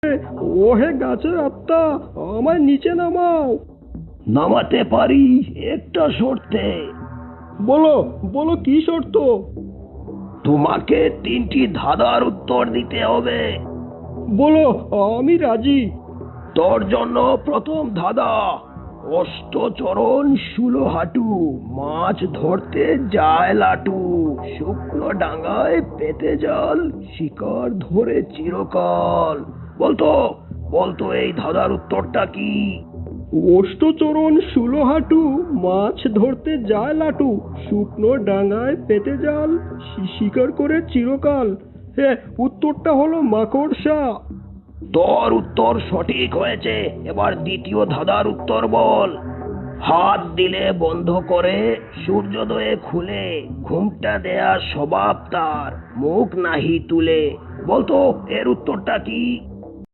ওহে গাছের আত্মা, আমায় নিচে নামাও। নামাতে পারি একটা শর্তে। বলো বলো, কি শর্ত? তোমাকে 3টি ধাঁধার উত্তর দিতে হবে। বলো, আমি রাজি। তোর জন্য প্রথম ধাঁধা। অষ্টচরণ 16 হাঁটু, মাছ ধরতে যায় লাটু, শুকনো ডাঙায় পেতে জাল, শিকার ধরে চিরকাল। বলতো বলতো এই ধাঁধার উত্তরটা কি? অষ্টচরণ 16 হাঁটু, মাছ ধরতে যায় লাটু, শুকনো ডাঙায় পেতে জাল, শিকার করে চিরকাল। হ্যাঁ, উত্তরটা হলো মাকড়সা। তোর উত্তর সঠিক হয়েছে। এবার দ্বিতীয় ধাঁধার উত্তর বল। হাত দিলে বন্ধ করে, সূর্যোদয়ে খুলে, ঘুমটা দেয়া স্বভাব তার, মুখ নাহি তুলে। বলতো এর উত্তরটা কি?